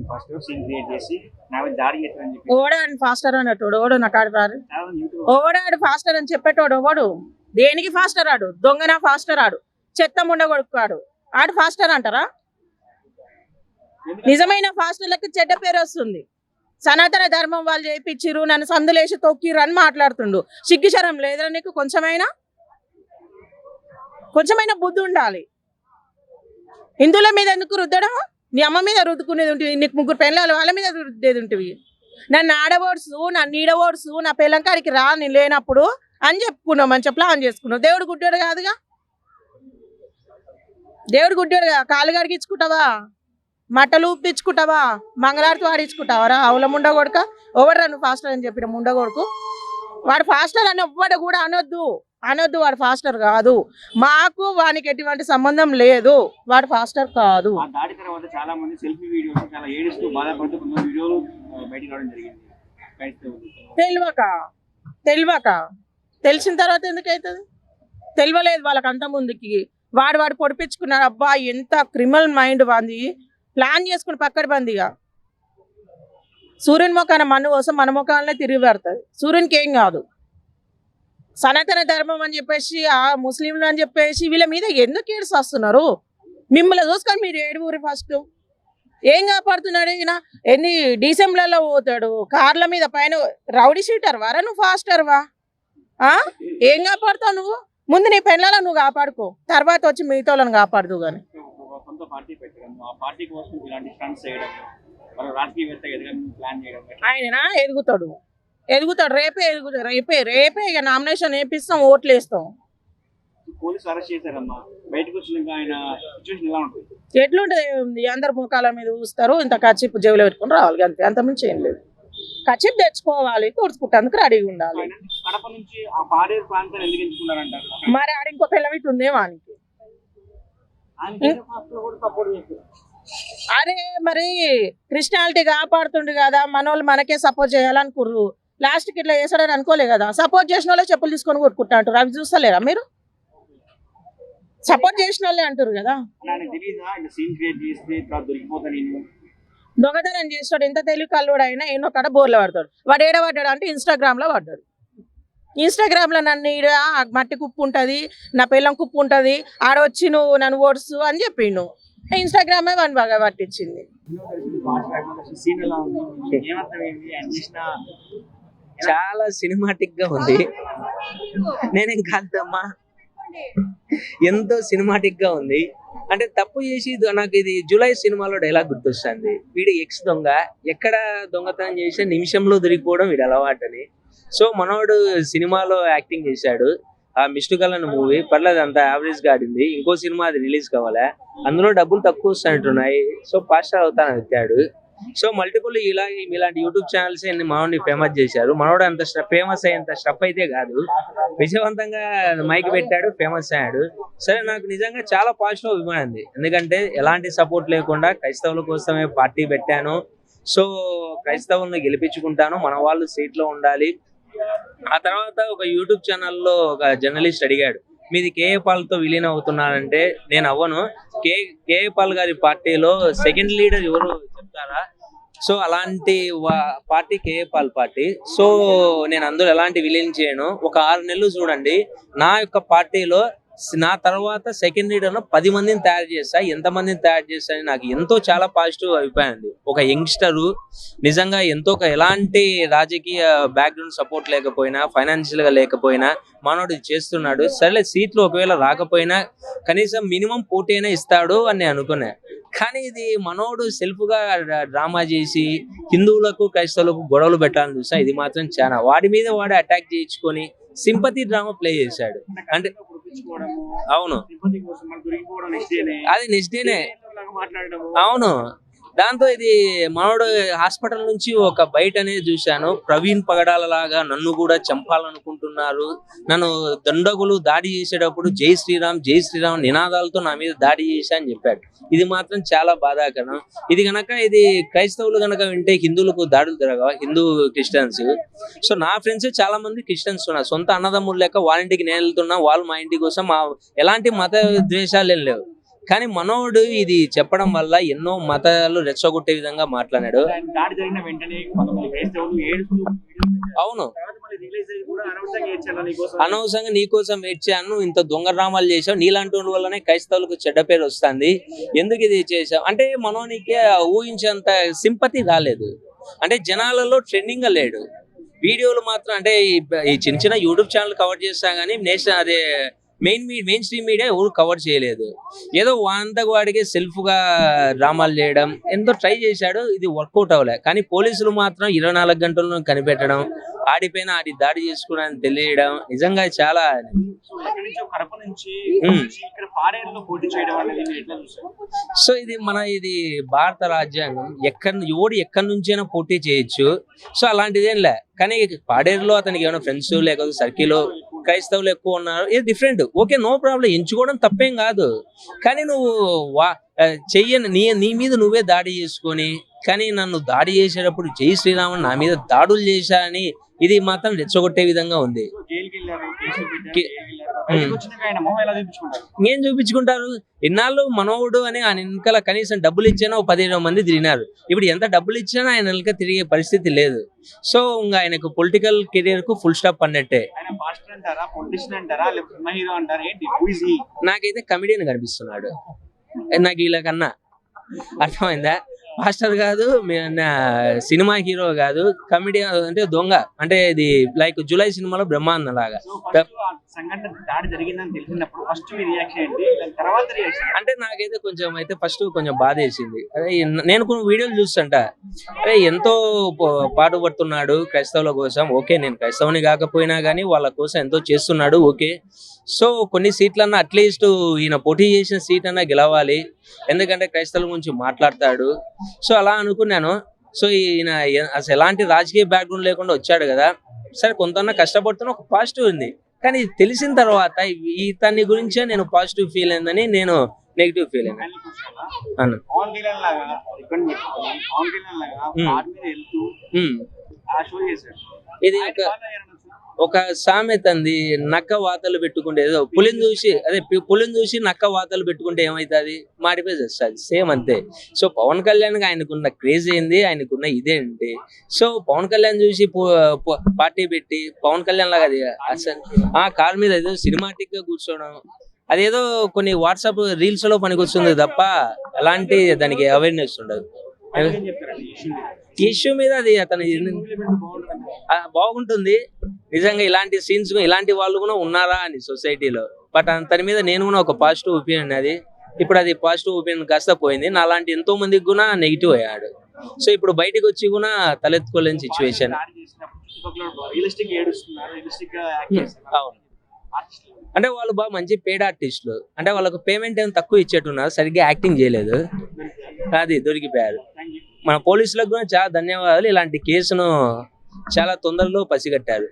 First scene create చేసి నా మీద దాడి చేస్తారని చెప్పి ఓడాడు ఫాస్టర్ అన్నట్టు ఓడు నా కాడు రారు చాలా మంది యూట్యూబ్ ఓడాడు ఫాస్టర్ అని చెప్పేటోడు ఓడు దేనికి ఫాస్టర్ ఆడు దొంగన ఫాస్టర్ ఆడు చెత్త ముండగొడుకాడు ఆడు ఫాస్టర్ అంటారా నిజమైన ఫాస్టర్లకు చెడ్డ పేరు వస్తుంది సనాతన ధర్మం వాళ్ళు చేయించిరు నన్ను సందులేసి తొక్కిరు అని మాట్లాడుతుండు సిగ్గుశరం లేదురా నీకు కొంచెమైనా బుద్ధి ఉండాలి హిందువుల మీద ఎందుకు రుద్దడం నీ అమ్మ మీద రుద్దుకునేది ఉంటుంది నీకు ముగ్గురు పెళ్ళాలి వాళ్ళ మీద రుద్దేది ఉంటుంది నన్ను ఆడబోడ్సు నన్ను ఈడబోడ్సు నా పిల్లంకాడికి రా నేను లేనప్పుడు అని చెప్పుకున్నావు మంచిగా ప్లాన్ చేసుకున్నావు దేవుడు గుడ్డోడు కాదుగా దేవుడు గుడ్డోడు కాలు గడిగించుకుంటావా మట్టలు ఉప్పించుకుంటావా మంగళారతి వాడించుకుంటావా రా అవుల ముండగొడక ఎవడరా నువ్వు ఫాస్టర్ అని చెప్పిన ముండగొడుకు వాడు ఫాస్టర్ అని ఎవ్వడు కూడా అనొద్దు వాడు ఫాస్టర్ కాదు మాకు వానికి ఎటువంటి సంబంధం లేదు వాడు ఫాస్టర్ కాదు ఆ దాడి తర్వాత చాలా మంది సెల్ఫీ వీడియోస్ చాలా ఏడుస్తూ బాధపడుతూ కొన్ని వీడియోలు బయటికి రావడం జరిగింది తెలియక తెలిసిన తర్వాత ఎందుకు అవుతుంది తెలియలేదు వాళ్ళకి అంత ముందుకి వాడు పొడిపించుకున్నాడు అబ్బా ఎంత క్రిమినల్ మైండ్ వాంది ప్లాన్ చేసుకుని పక్కడి బందిగా సూర్యుని మొక్కన మన్ను కోసం మన ముఖాలనే తిరిగి పెడుతుంది సూర్యునికి ఏం కాదు సనాతన ధర్మం అని చెప్పేసి ఆ ముస్లింలు అని చెప్పేసి వీళ్ళ మీద ఎందుకు ఏడుసు వస్తున్నారు మిమ్మల్ని చూసుకొని మీరు ఏడుగురి ఫస్ట్ ఏం కాపాడుతున్నాడు ఈయన ఎన్ని డిసెంబర్లలో పోతాడు కార్ల మీద పైన రౌడీ షీటర్ వారా నువ్వు ఫాస్టర్ వా ఏం కాపాడుతావు నువ్వు ముందు నీ పెళ్ళాల నువ్వు కాపాడుకో తర్వాత వచ్చి మిగతా వాళ్ళని కాపాడుదు కానీ సొంత పార్టీ పెట్టడం ఆ పార్టీ కోసం ఇలాంటి స్టంట్స్ చేయడం వాళ్ళు రాజకీయవేత్తగా ఎదగాలని ప్లాన్ చేయడం ఆయన ఎదుగుతాడు రేపే ఇక నామినేషన్ వేపిస్తాం ఓట్లు వేస్తాం పోలీసు అరెస్ట్ చేశారమ్మా బయటకు వచ్చినాక ఆయన సిచ్యువేషన్ ఎలా ఉంటుంది ఎట్లుంటది అందరు ముఖాల మీద చూస్తారు ఇంత కచ్చిప్ జేబులో పెట్టుకుని రావాలి అంతే అంత మించి ఏం లేదు కచ్చిప్ తెచ్చుకోవాలి కూర్చుకుంటేందుకు రెడీగా ఉండాలి కడప నుంచి ఆ పాడేరు ప్రాంతాన్ని ఎందుకు ఎంచుకున్నారంటారు మరి ఆడ ఇంకో పిల్లవిటి ఉంది వానికి అరే మరి క్రిస్టియానిటీ కాపాడుతుండు కదా మనోళ్ళు మనకే సపోర్ట్ చేయాలనుకుర్రు లాస్ట్కి ఇట్లా చేసాడని అనుకోలే కదా సపోర్ట్ చేసిన వాళ్ళే చెప్పులు తీసుకొని కొట్టుకుంటా అంటారు అవి చూస్తలేరా మీరు సపోర్ట్ చేసిన వాళ్ళే అంటారు కదా దొంగతనం చేస్తాడు ఎంత తెలివి కల్లుడు అయినా ఎన్నో కాడ బోర్లో పడతాడు వాడు ఏడబడ్డాడు అంటే ఇన్స్టాగ్రామ్ లో పడ్డాడు ఇన్స్టాగ్రామ్ లో నన్ను ఈడ మట్టి కుప్పు ఉంటది నా పిల్లం కుప్పు ఉంటది ఆడొచ్చి నువ్వు నన్ను ఓడుసు అని చెప్పిండు ఇన్స్టాగ్రామే వన్ బాగా పట్టించింది చాలా సినిమాటిక్ గా ఉంది నేనేం కాదమ్మా ఎంతో సినిమాటిక్ గా ఉంది అంటే తప్పు చేసి నాకు ఇది జూలై సినిమాలో డైలాగ్ గుర్తొస్తుంది వీడు ఎక్స్ దొంగ ఎక్కడ దొంగతనం చేసే నిమిషంలో దొరికిపోవడం వీడు అలవాటని సో మనోడు సినిమాలో యాక్టింగ్ చేశాడు ఆ మిస్టుకల్ అన్న మూవీ పర్లేదు అంత యావరేజ్ గా ఆడింది ఇంకో సినిమా అది రిలీజ్ కావాలా అందులో డబ్బులు తక్కువ వస్తున్నట్టున్నాయి సో ఫాస్ట్ అవుతాను వచ్చాడు సో మల్టిపుల్ ఇలాంటి యూట్యూబ్ ఛానల్స్ మనోడిని ఫేమస్ చేశారు మనోడు అంత ఫేమస్ అయ్యేంత స్టఫ్ అయితే కాదు విజయవంతంగా మైక్ పెట్టాడు ఫేమస్ అయ్యాడు సరే నాకు నిజంగా చాలా పాజిటివ్ అభిమానం ఉంది ఎందుకంటే ఎలాంటి సపోర్ట్ లేకుండా క్రైస్తవుల కోసమే పార్టీ పెట్టాను సో క్రైస్తవులను గెలిపించుకుంటాను మన వాళ్ళు సీట్లో ఉండాలి ఆ తర్వాత ఒక యూట్యూబ్ ఛానల్లో ఒక జర్నలిస్ట్ అడిగాడు మీది కేఏ పాల్తో విలీనం అవుతున్నారంటే నేను అవ్వను కేఏ పాల్ గారి పార్టీలో సెకండ్ లీడర్ ఎవరు చెప్తారా సో అలాంటి party K A Paul party so నేను అందులో ఎలాంటి విలీనం చేయను ఒక 6 నెలలు చూడండి నా యొక్క పార్టీలో నా తర్వాత సెకండ్ లీడర్ లో 10 మందిని తయారు చేస్తా ఎంతమందిని తయారు చేస్తా అని నాకు ఎంతో చాలా పాజిటివ్ అభిప్రాయం ఉంది ఒక యంగ్స్టరు నిజంగా ఎంతో ఎలాంటి రాజకీయ బ్యాక్గ్రౌండ్ సపోర్ట్ లేకపోయినా ఫైనాన్షియల్ గా లేకపోయినా మనోడు చేస్తున్నాడు సరే సీట్లు ఒకవేళ రాకపోయినా కనీసం మినిమం పోటీ అయినా ఇస్తాడు అని నేను అనుకున్నా కానీ ఇది మనోడు సెల్ఫ్ గా డ్రామా చేసి హిందువులకు క్రైస్తవులకు గొడవలు పెట్టాలని చూసా ఇది మాత్రం చాలా వాడి మీద వాడు అటాక్ చేయించుకొని సింపతి డ్రామా ప్లే చేశాడు అంటే అవును అది నెక్స్ట్ డేనే అవును దాంతో ఇది మనోడు హాస్పిటల్ నుంచి ఒక బయట అనేది చూశాను ప్రవీణ్ పగడాల లాగా నన్ను కూడా చంపాలనుకుంటున్నారు నన్ను దండగులు దాడి చేసేటప్పుడు జై శ్రీరామ్ నినాదాలతో నా మీద దాడి చేశా అని చెప్పాడు ఇది మాత్రం చాలా బాధాకరం ఇది గనక ఇది క్రైస్తవులు గనక వింటే హిందువులకు దాడులు జరగవు హిందూ క్రిస్టియన్స్ సో నా ఫ్రెండ్స్ చాలా మంది క్రిస్టియన్స్ ఉన్నారు సొంత అన్నదమ్ములు లెక్క వాళ్ళ ఇంటికి నేను వెళ్తున్నా వాళ్ళు మా ఇంటికి కోసం ఎలాంటి మత ద్వేషాలు ఏం లేవు కానీ మనోడు ఇది చెప్పడం వల్ల ఎన్నో మతాలు రెచ్చగొట్టే విధంగా మాట్లాడాడు. ఆయన దాడి జరిగిన వెంటనే కొంతమంది క్రైస్తవులు ఏడుస్తూ అవును, తర్వాత మళ్ళీ రిలీజ్ అయ్యి కూడా అనవసరంగా ఏడ్చాను నీకోసం. అనవసరంగా నీకోసం ఏడ్చాను, ఇంత దొంగ డ్రామాలు చేసావు, నీలాంటి వాళ్ళ వల్లనే క్రైస్తవులకు చెడ్డ పేరు వస్తుంది, ఎందుకు ఇది చేసావు అంటే మనోనికి ఊహించేంత సింపతి రాలేదు. అంటే జనాలలో ట్రెండింగ్ గా లేడు. వీడియోలు మాత్రం అంటే ఈ చిన్న చిన్న యూట్యూబ్ ఛానల్ కవర్ చేస్తా కానీ నేషనల్ అదే మెయిన్ స్ట్రీమ్ మీడియా ఎవరు కవర్ చేయలేదు. ఏదో వాంతకు వాడికి సెల్ఫ్ గా డ్రామాలు చేయడం ఎంతో ట్రై చేశాడు, ఇది వర్కౌట్ అవ్వలే. కానీ పోలీసులు మాత్రం 24 గంటలను కనిపెట్టడం, ఆడిపైన ఆడి దాడి చేసుకోవడానికి తెలియడం నిజంగా చాలా. ఎక్కడి నుంచో కడప నుంచి ఇక్కడ పాడేరులో పోటీ చేయడం అనేది మీరు ఎట్లా చూసారు? సో ఇది భారత రాజ్యాంగం, ఎక్కడి నుంచైనా పోటీ చేయొచ్చు. సో అలాంటిదేం లే. కానీ పాడేరులో అతనికి ఏమైనా ఫ్రెండ్స్ లేకపోతే సర్కిల్ క్రైస్తవులు ఎక్కువ ఉన్నారు, ఇది డిఫరెంట్, ఓకే, నో ప్రాబ్లం, ఎంచుకోవడం తప్పేం కాదు. కానీ నువ్వు చెయ్యని నీ మీద నువ్వే దాడి చేసుకొని, కానీ నన్ను దాడి చేసేటప్పుడు జై శ్రీరామన్ నా మీద దాడులు చేశా అని ఇది మాత్రం రెచ్చగొట్టే విధంగా ఉంది. జైలుకి వెళ్ళారు, కేసులు పెట్టారు, జైలుకి వెళ్ళారు. బయటకు వచ్చినాక ఆయన మొహం ఎలా చూపించుకుంటారు? ఏం చూపించుకుంటారు? ఇన్నాళ్ళు మనోడు అని ఆయన వెనకాల కనీసం డబ్బులు ఇచ్చినా 15 మంది తిరిగినారు. ఇప్పుడు ఎంత డబ్బులు ఇచ్చినా ఆయన వెనక తిరిగే పరిస్థితి లేదు. సో ఇంకా ఆయనకు పొలిటికల్ కెరియర్ కు ఫుల్ స్టాప్ అన్నట్టే. ఆయన పాస్టర్ అంటారా, పొలిటిషియన్ అంటారా, లేకపోతే సినిమా హీరో అంటారా, ఏంటి? Who is he? నాకైతే కమిడియన్ కనిపిస్తున్నాడు. నాకు ఇలా కన్నా అర్థమైందా? మాస్టర్ కాదు, సినిమా హీరో కాదు, కమిడియన్ అంటే దొంగ. అంటే ఇది లైక్ జులై సినిమాలో బ్రహ్మానందం లాగా. So, first ఆ సంఘటన దాడి జరిగిందని తెలిసినప్పుడు ఫస్ట్ మీ రియాక్షన్ ఏంటి? దాని తర్వాత రియాక్షన్ అంటే నాకైతే కొంచెం అయితే ఫస్ట్ కొంచెం బాధ వేసింది. అదే నేను కొన్ని వీడియోలు చూస్తుంట, అదే ఎంతో పాటుపడుతున్నాడు క్రైస్తవుల కోసం. ఓకే, నేను క్రైస్తవుని కాకపోయినా కానీ వాళ్ళ కోసం ఎంతో చేస్తున్నాడు, ఓకే. సో కొన్ని సీట్లన్నా అట్లీస్ట్ ఈయన పోటీ చేసిన సీట్ అన్నా గెలవాలి, ఎందుకంటే క్రైస్తవుల గురించి మాట్లాడతాడు. సో అలా అనుకున్నాను. సో ఈయన అసలు ఎలాంటి రాజకీయ బ్యాక్గ్రౌండ్ లేకుండా వచ్చాడు కదా, సరే కొంత కష్టపడుతున్న ఒక పాజిటివ్ ఉంది. కానీ తెలిసిన తర్వాత ఇతని గురించే నేను పాజిటివ్ ఫీల్ అయిందని నేను నెగిటివ్ ఫీల్ అయినా అన్న. పవన్ కళ్యాణ్ లాగా ఇబ్బంది పెట్టుకొని పవన్ కళ్యాణ్ లాగా కార్ మీద వెళ్తూ ఆ షో చేశాడు. ఇది ఒక సామెత అంది, నక్క వాతలు పెట్టుకుంటే ఏదో పులిని చూసి నక్క వాతలు పెట్టుకుంటే ఏమవుతుంది, మాడిపోయి వస్తుంది, సేమ్ అంతే. సో పవన్ కళ్యాణ్ ఆయనకున్న క్రేజ్ ఏంది, ఆయనకున్న ఇదేంటి. సో పవన్ కళ్యాణ్ చూసి పార్టీ పెట్టి పవన్ కళ్యాణ్ లాగా అది అసలు ఆ కార్ మీద ఏదో సినిమాటిక్ గా కూర్చోవడం, అదేదో కొన్ని వాట్సాప్ రీల్స్ లో పనికొస్తుంది తప్ప ఎలాంటి దానికి అవేర్నెస్ ఉండదు. ఇష్యూ మీద అది అతను బాగుంటుంది నిజంగా. ఇలాంటి సీన్స్ ఇలాంటి వాళ్ళు కూడా ఉన్నారా అని సొసైటీలో. బట్ అతని మీద నేను కూడా ఒక పాజిటివ్ ఒపీనియన్ అది. ఇప్పుడు అది పాజిటివ్ ఒపీనియన్ కాస్త పోయింది. నా లాంటి ఎంతో మందికి కూడా నెగిటివ్ అయ్యాడు. సో ఇప్పుడు బయటకు వచ్చి కూడా తలెత్తుకోలేని సిచ్యువేషన్. అవును, అంటే వాళ్ళు బాగా మంచి పేడ్ ఆర్టిస్టులు, అంటే వాళ్ళకు పేమెంట్ ఏమైనా తక్కువ ఇచ్చేట్టున్నారు, సరిగ్గా యాక్టింగ్ చేయలేదు, అది దొరికిపోయారు. మన పోలీసులకు కూడా చాలా ధన్యవాదాలు, ఇలాంటి కేసును చాలా తొందరలో పసిగట్టారు.